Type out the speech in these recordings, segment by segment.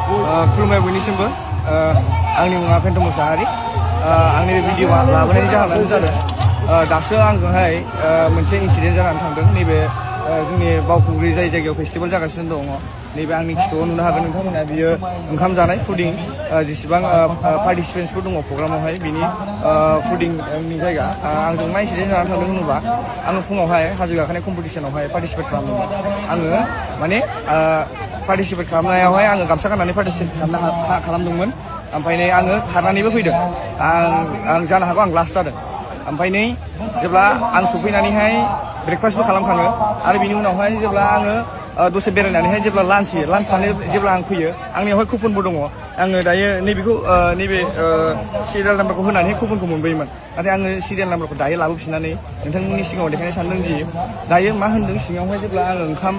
खुलुमबाय बयनिसिमबो आंनि मुङा फेन्टम मोसाहारि आंनि बे भिडिअ लाबोनायनि जाहोनानो जादों दासो आंजोंहाय मोनसे इन्सिडेन्ट जानानै थांदों नैबे जोंनि बावखुंग्रि जाय जायगायाव फेस्टिभेल जागासिनो दङ नैबे आंनि खिथुआव नुनो हागोन नोंथांमोना बियो ओंखाम जानाय फुडिं जेसेबां पार्टिसिपेन्ट्सफोर दङ प्रग्रामावहाय बिनि फुडिंनि जायगा आंजों मा इन्सिडेन्ट जानानै थांदों होनोबा आङो फुङावहाय हाजो गाखोनाय कम्पिटिसनावहाय पार्टिसिपेट खालामदोंमोन आङो माने पार्टिसिपेट खालामनायावहाय आङो गामसा गाननानै पार्टिसिपेट खालामदोंमोन ओमफ्राय नै आङो खारनानैबो फैदों आं जानो हागौ आं लास्ट जादों ओमफ्राय नै जेब्ला आं सफैनानैहाय ब्रेकफास्टबो खालामखाङो आरो बिनि उनावहाय जेब्ला आङो दसे बेरायनानैहाय जेब्ला लान्च जानो जेब्ला आं फैयो आंनियावहाय कुपनबो दङ आङो दायो नैबेखौ नैबे सिरियाल नाम्बारखौ होनानै कुपनखौ मोनबोयोमोन नाथाय आङो सिरियाल नाम्बारखौ दायो लाबोफिननानै नोंथांमोननि सिगाङाव देखायनो सानदों जि दायो मा होनदों सिङावहाय जेब्ला आङो ओंखाम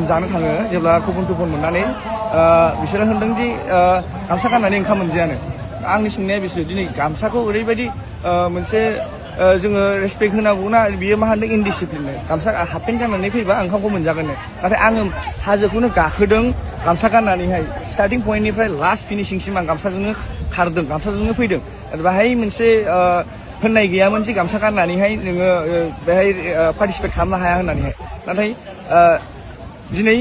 जानो थाङो जेब्ला कुपन मोननानै बिसोरो होनदों दि गामसा गाननानै ओंखाम मोनजायानो आंनि सोंनाया बिसोर दिनै गामसाखौ ओरैबायदि मोनसे जोङो रेसपेक्ट होनांगौना बियो मा होनदों इनडिसिप्लिन गामसा हाफ पेन्ट गाननानै फैबा ओंखामखौ मोनजागोन नाथाय आङो हाजोखौनो गाखोदों गामसा गाननानैहाय स्टार्टिं पइन्टनिफ्राय लास्ट फिनिशिंसिम आं गामसाजोंनो खारदों गामसाजोंनो फैदों बाहाय मोनसे होननाय गैयामोन जे गामसा गाननानैहाय नोङो बेहाय पार्टिसिपेट खालामनो हाया होननानैहाय नाथाय दिनै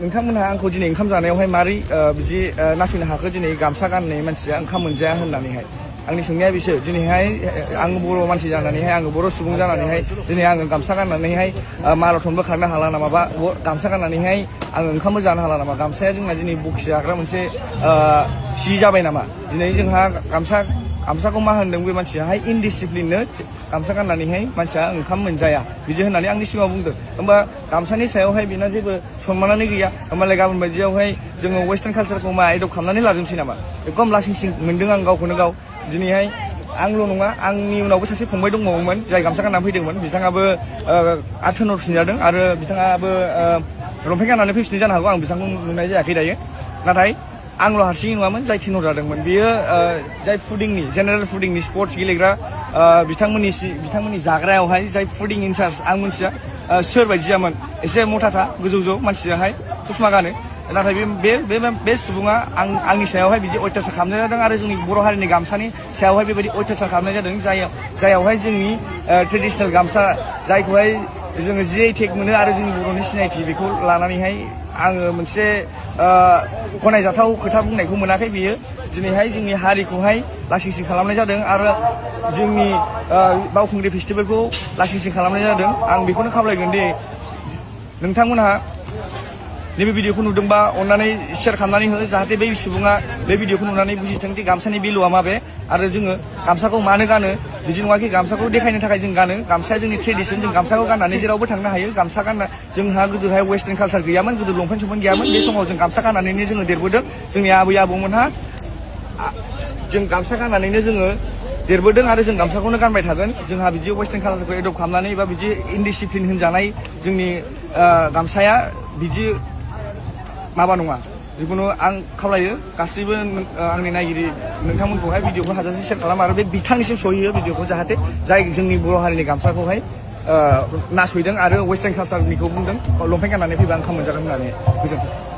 नोंथांमोनहा आंखौ दिनै ओंखाम जानायावहाय मारै बिदि नासयनो हाखो दिनै गामसा गाननाय मानसिया ओंखाम मोनजाया होननानैहाय आंनि सोंनाया बिसोर दिनैहाय आं बर' मानसि जानानैहाय आङो बर' सुबुं जानानैहाय दिनै आङो गामसा गाननानैहाय माराथनबो खारनो हाला नामा बा गामसा गाननानैहाय आङो ओंखामबो जानो हाला नामा गामसाया जोंना दिनै बखि जाग्रा मोनसे सि जाबाय नामा दिनै जोंहा गामसाखौ मा होनदों बे मानसियाहाय इनडिसिप्लिननो गामसा गाननानैहाय मानसिया ओंखाम मोनजाया बिदि होननानै आंनि सिगाङाव बुंदों होमबा गामसानि सायावहाय बेना जेबो सनमानानो गैया होमबालाय गाबोन बायदियावहाय जोङो वेस्टार्न कालचारखौ मा एडप्ट खालामनानै लाजोबसै नामा एकदम लासिं मोनदों आं गावखौनो गाव दिनैहाय आंल' नङा आंनि उनावबो सासे फंबाय दंबावोमोन जाय गामसा गाननानै फैदोंमोन बिथाङाबो थोनहरफिनजादों आरो बिथाङाबो लंपेन्ट गाननानै फैफिननाय जानो हागौ आं बिथांखौ नुनाय जायाखै दायो नाथाय आंल' हारसिङै नङामोन जाय थिनहरजादोंमोन बेयो जाय फुडिंनि जेनेरेल फुडिंनि स्पर्ट्स गेलेग्रा बिथांमोननि जाग्रायावहाय जाय फुडिं इनचार्ज आं मिथिया सोर बायदियामोन एसे मथाथा गोजौ मानसियाहाय ससमा गानो नाथाय बे सुबुङा आंनि सायावहाय बिदि अयथासार खालामनाय जादों आरो जोंनि बर' हारिनि गामसानि सायावहाय बेबायदि अयथासार खालामनाय जादों जायावहाय जोंनि ट्रेडिसनेल गामसा जायखौहाय जोङो GI टेग मोनो आरो जोंनि बर'नि सिनायथि बेखौ लानानैहाय आङो मोनसे गनायजाथाव खोथा बुंनायखौ मोनाखै बियो दिनैहाय जोंनि हारिखौहाय लासिंसिं खालामनाय जादों आरो जोंनि बावखुंग्रि फेस्टिभेलखौ लासिंसिं खालामनाय जादों आं बेखौनो खावलायगोन दि नोंथांमोनहा नैबे भिडिअखौ नुदोंबा अननानै शेयार खालामनानै हो जाहाथे बै सुबुङा बे भिडिअखौ नुनानै बुजिथों दि गामसानि भेलुआ माबे आरो जोङो गामसाखौ मानो गानो बिदि नङाखि गामसाखौ देखायनो थाखाय जों गानो गामसाया जोंनि ट्रेडिसन जों गामसाखौ गाननानै जेरावबो थांनो हायो गामसा गानना जोंहा गोदोहाय वेस्टार्न कालचार गैयामोन गोदो लंपेन्ट गैयामोन बे समाव जों गामसा गाननानैनो जोङो देरबोदों जोंनि आबै आबौमोनहा जों गामसा गाननानैनो जोङो देरबोदों आरो जों गामसाखौनो गानबाय थागोन जोंहा बिदि वेस्टार्न कालचारखौ एडप्ट खालामनानै एबा बिदि इनडिसिप्लिन होनजानाय जोंनि गामसाया बिदि माबा नङा जिखुनु आं खावलायो गासैबो आंनि नायगिरि नोंथांमोनखौहाय भिडिअखौ हाजासे शेयार खालाम आरो बे बिथांनिसिम सहैयो भिडिअखौ जाहाथे जाय जोंनि बर' हारिनि गामसाखौहाय नासयदों आरो वेस्टार्न कालचारनिखौ बुंदों लंपेन्ट गाननानै फैबा ओंखाम मोनजागोन होननानै गोजोन्थों